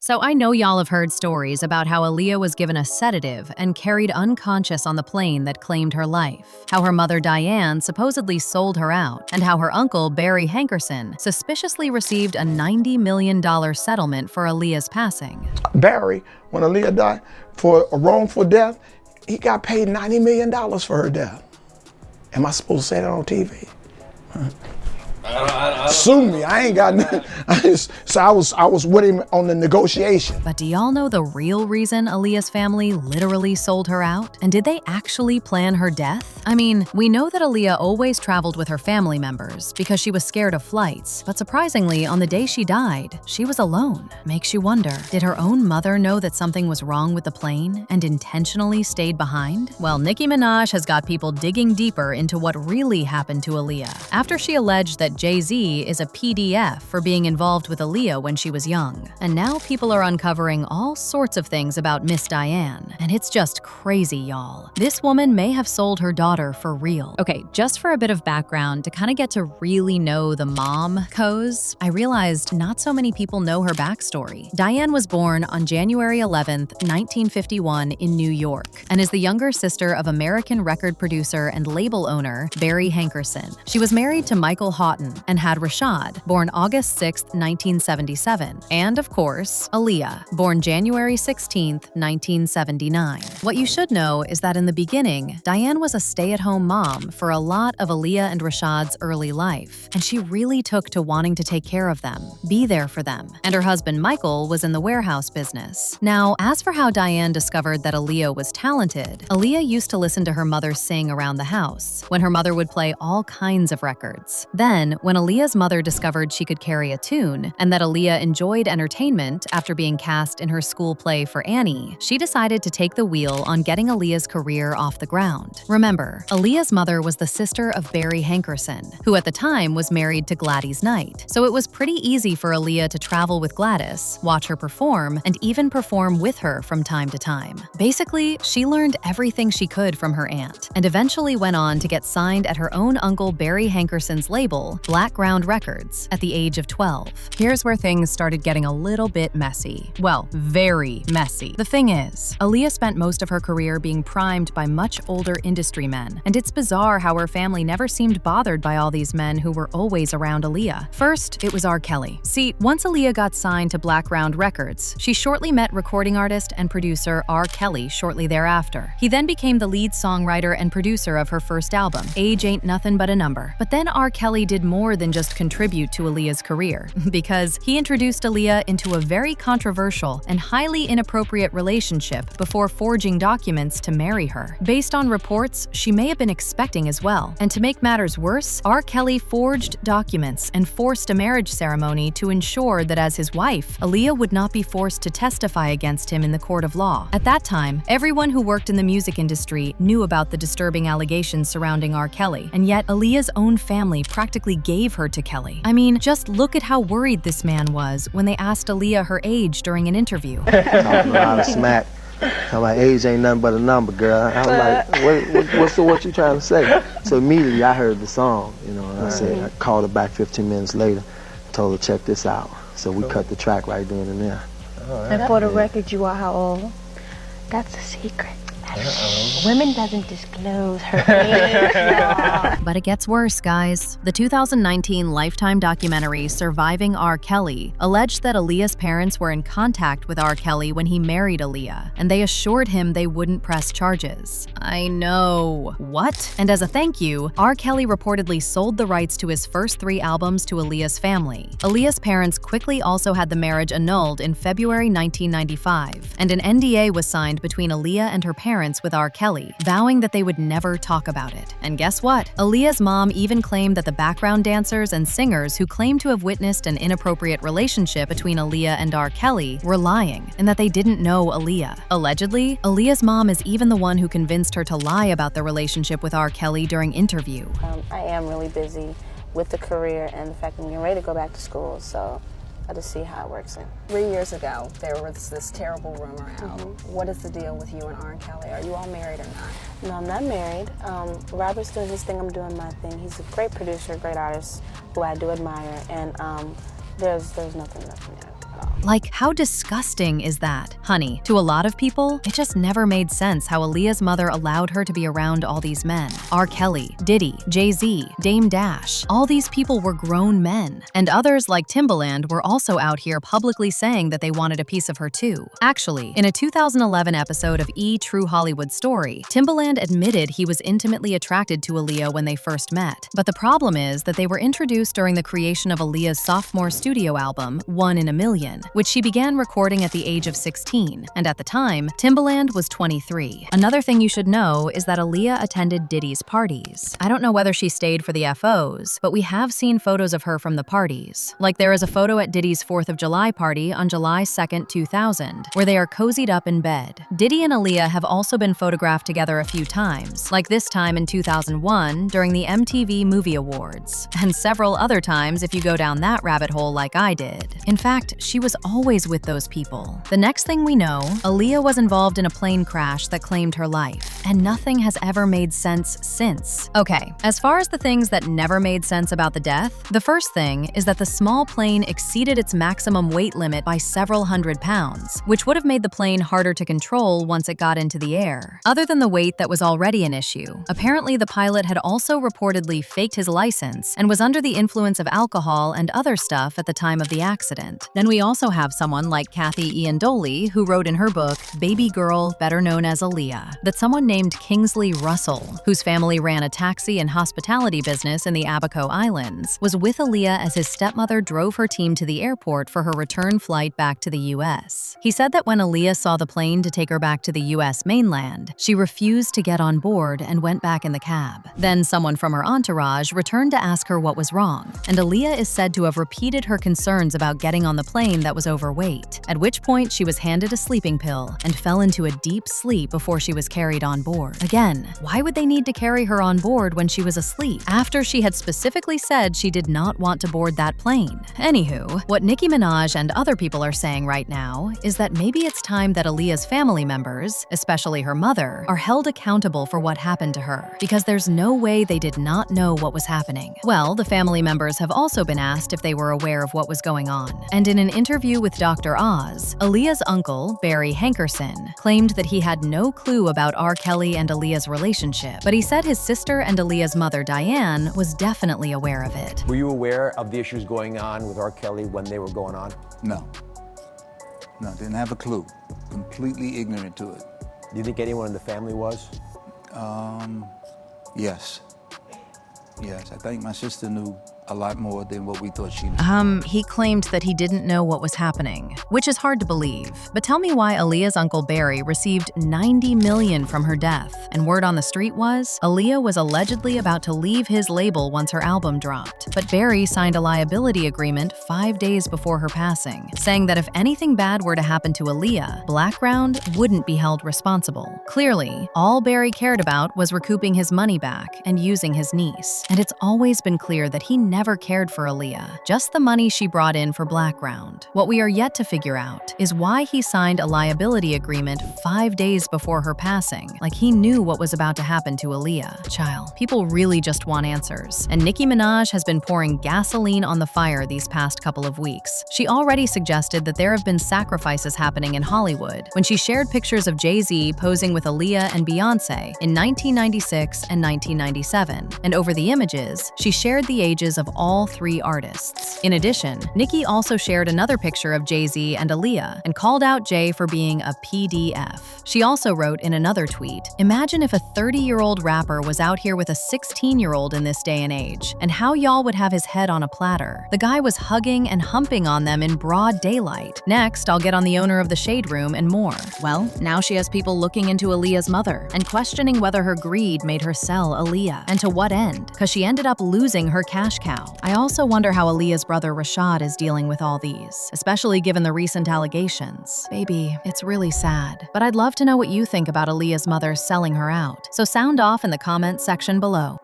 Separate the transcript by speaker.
Speaker 1: So I know y'all have heard stories about how Aaliyah was given a sedative and carried unconscious on the plane that claimed her life, how her mother Diane supposedly sold her out, and how her uncle Barry Hankerson suspiciously received a $90 million settlement for Aaliyah's passing.
Speaker 2: Barry, when Aaliyah died for a wrongful death, he got paid $90 million for her death. Am I supposed to say that on TV? Sue me, I ain't got nothing. I was with him on the negotiation.
Speaker 1: But do y'all know the real reason Aaliyah's family literally sold her out? And did they actually plan her death? I mean, we know that Aaliyah always traveled with her family members because she was scared of flights, but surprisingly, on the day she died, she was alone. Makes you wonder, did her own mother know that something was wrong with the plane and intentionally stayed behind? Well, Nicki Minaj has got people digging deeper into what really happened to Aaliyah after she alleged that Jay-Z is a PDF for being involved with Aaliyah when she was young. And now people are uncovering all sorts of things about Miss Diane, and it's just crazy, y'all. This woman may have sold her daughter for real. Okay, just for a bit of background to kind of get to really know the mom coz, I realized not so many people know her backstory. Diane was born on January 11th, 1951 in New York, and is the younger sister of American record producer and label owner Barry Hankerson. She was married to Michael Houghton and had Rashad, born August 6, 1977, and of course, Aaliyah, born January 16, 1979. What you should know is that in the beginning, Diane was a stay-at-home mom for a lot of Aaliyah and Rashad's early life, and she really took to wanting to take care of them, be there for them, and her husband Michael was in the warehouse business. Now, as for how Diane discovered that Aaliyah was talented, Aaliyah used to listen to her mother sing around the house, when her mother would play all kinds of records. Then, when Aaliyah's mother discovered she could carry a tune, and that Aaliyah enjoyed entertainment after being cast in her school play for Annie, she decided to take the wheel on getting Aaliyah's career off the ground. Remember, Aaliyah's mother was the sister of Barry Hankerson, who at the time was married to Gladys Knight, so it was pretty easy for Aaliyah to travel with Gladys, watch her perform, and even perform with her from time to time. Basically, she learned everything she could from her aunt, and eventually went on to get signed at her own uncle Barry Hankerson's label, Blackground Records, at the age of 12. Here's where things started getting a little bit messy. Well, very messy. The thing is, Aaliyah spent most of her career being primed by much older industry men, and it's bizarre how her family never seemed bothered by all these men who were always around Aaliyah. First, it was R. Kelly. See, once Aaliyah got signed to Blackground Records, she shortly met recording artist and producer R. Kelly shortly thereafter. He then became the lead songwriter and producer of her first album, Age Ain't Nothing But a Number. But then R. Kelly did more than just contribute to Aaliyah's career, because he introduced Aaliyah into a very controversial and highly inappropriate relationship before forging documents to marry her. Based on reports, she may have been expecting as well. And to make matters worse, R. Kelly forged documents and forced a marriage ceremony to ensure that as his wife, Aaliyah would not be forced to testify against him in the court of law. At that time, everyone who worked in the music industry knew about the disturbing allegations surrounding R. Kelly, and yet Aaliyah's own family practically gave her to Kelly. I mean, just look at how worried this man was when they asked Aaliyah her age during an interview.
Speaker 3: Talking a lot of smack. My age ain't nothing but a number, girl. I was like, what you trying to say? So immediately I heard the song, and I said, I called her back 15 minutes later, told her, check this out. So we cut the track right then and there.
Speaker 4: And for the record, you are how old? That's a secret. Women doesn't disclose her age.
Speaker 1: But it gets worse, guys. The 2019 Lifetime documentary Surviving R. Kelly alleged that Aaliyah's parents were in contact with R. Kelly when he married Aaliyah, and they assured him they wouldn't press charges. I know. What? And as a thank you, R. Kelly reportedly sold the rights to his first 3 albums to Aaliyah's family. Aaliyah's parents quickly also had the marriage annulled in February 1995, and an NDA was signed between Aaliyah and her parents with R. Kelly, vowing that they would never talk about it. And guess what? Aaliyah's mom even claimed that the background dancers and singers who claimed to have witnessed an inappropriate relationship between Aaliyah and R. Kelly were lying, and that they didn't know Aaliyah. Allegedly, Aaliyah's mom is even the one who convinced her to lie about the relationship with R. Kelly during interview.
Speaker 5: I am really busy with the career and the fact that I'm getting ready to go back to school, so I'll just see how it works in.
Speaker 6: 3 years ago, there was this terrible rumor out. What is the deal with you and R. Kelly? Are you all married or not?
Speaker 5: No, I'm not married. Robert's doing his thing, I'm doing my thing. He's a great producer, great artist who I do admire, and there's nothing there at all.
Speaker 1: Like, how disgusting is that? Honey, to a lot of people, it just never made sense how Aaliyah's mother allowed her to be around all these men. R. Kelly, Diddy, Jay-Z, Dame Dash, all these people were grown men. And others like Timbaland were also out here publicly saying that they wanted a piece of her too. Actually, in a 2011 episode of E! True Hollywood Story, Timbaland admitted he was intimately attracted to Aaliyah when they first met. But the problem is that they were introduced during the creation of Aaliyah's sophomore studio album, 1 in a Million, which she began recording at the age of 16, and at the time, Timbaland was 23. Another thing you should know is that Aaliyah attended Diddy's parties. I don't know whether she stayed for the FOs, but we have seen photos of her from the parties. Like there is a photo at Diddy's 4th of July party on July 2nd, 2000, where they are cozied up in bed. Diddy and Aaliyah have also been photographed together a few times, like this time in 2001 during the MTV Movie Awards, and several other times if you go down that rabbit hole like I did. In fact, she was always with those people. The next thing we know, Aaliyah was involved in a plane crash that claimed her life, and nothing has ever made sense since. Okay, as far as the things that never made sense about the death, the first thing is that the small plane exceeded its maximum weight limit by several hundred pounds, which would have made the plane harder to control once it got into the air. Other than the weight that was already an issue, apparently the pilot had also reportedly faked his license and was under the influence of alcohol and other stuff at the time of the accident. Then we also have someone like Kathy Iandoli, who wrote in her book, Baby Girl, better known as Aaliyah, that someone named Kingsley Russell, whose family ran a taxi and hospitality business in the Abaco Islands, was with Aaliyah as his stepmother drove her team to the airport for her return flight back to the US. He said that when Aaliyah saw the plane to take her back to the US mainland, she refused to get on board and went back in the cab. Then someone from her entourage returned to ask her what was wrong, and Aaliyah is said to have repeated her concerns about getting on the plane that was overweight, at which point she was handed a sleeping pill and fell into a deep sleep before she was carried on board. Again, why would they need to carry her on board when she was asleep, after she had specifically said she did not want to board that plane? Anywho, what Nicki Minaj and other people are saying right now is that maybe it's time that Aaliyah's family members, especially her mother, are held accountable for what happened to her, because there's no way they did not know what was happening. Well, the family members have also been asked if they were aware of what was going on, and in an interview with Dr. Oz, Aaliyah's uncle, Barry Hankerson, claimed that he had no clue about R. Kelly and Aaliyah's relationship, but he said his sister and Aaliyah's mother, Diane, was definitely aware of it.
Speaker 7: Were you aware of the issues going on with R. Kelly when they were going on?
Speaker 8: No. No, didn't have a clue. Completely ignorant to it.
Speaker 7: Do you think anyone in the family was?
Speaker 8: Yes. Yes, I think my sister knew a lot more than what we thought she knew.
Speaker 1: He claimed that he didn't know what was happening, which is hard to believe. But tell me why Aaliyah's uncle Barry received $90 million from her death, and word on the street was Aaliyah was allegedly about to leave his label once her album dropped. But Barry signed a liability agreement 5 days before her passing, saying that if anything bad were to happen to Aaliyah, Blackground wouldn't be held responsible. Clearly, all Barry cared about was recouping his money back and using his niece. And it's always been clear that he never cared for Aaliyah, just the money she brought in for Blackground. What we are yet to figure out is why he signed a liability agreement 5 days before her passing, like he knew what was about to happen to Aaliyah. Child, people really just want answers, and Nicki Minaj has been pouring gasoline on the fire these past couple of weeks. She already suggested that there have been sacrifices happening in Hollywood when she shared pictures of Jay-Z posing with Aaliyah and Beyonce in 1996 and 1997, and over the images, she shared the ages of all three artists. In addition, Nicki also shared another picture of Jay-Z and Aaliyah and called out Jay for being a PDF. She also wrote in another tweet, "Imagine if a 30-year-old rapper was out here with a 16-year-old in this day and age, and how y'all would have his head on a platter. The guy was hugging and humping on them in broad daylight. Next, I'll get on the owner of the Shade Room and more." Well, now she has people looking into Aaliyah's mother and questioning whether her greed made her sell Aaliyah, and to what end, because she ended up losing her cash cow. I also wonder how Aaliyah's brother Rashad is dealing with all these, especially given the recent allegations. Baby, it's really sad, but I'd love to know what you think about Aaliyah's mother selling her out. So sound off in the comments section below.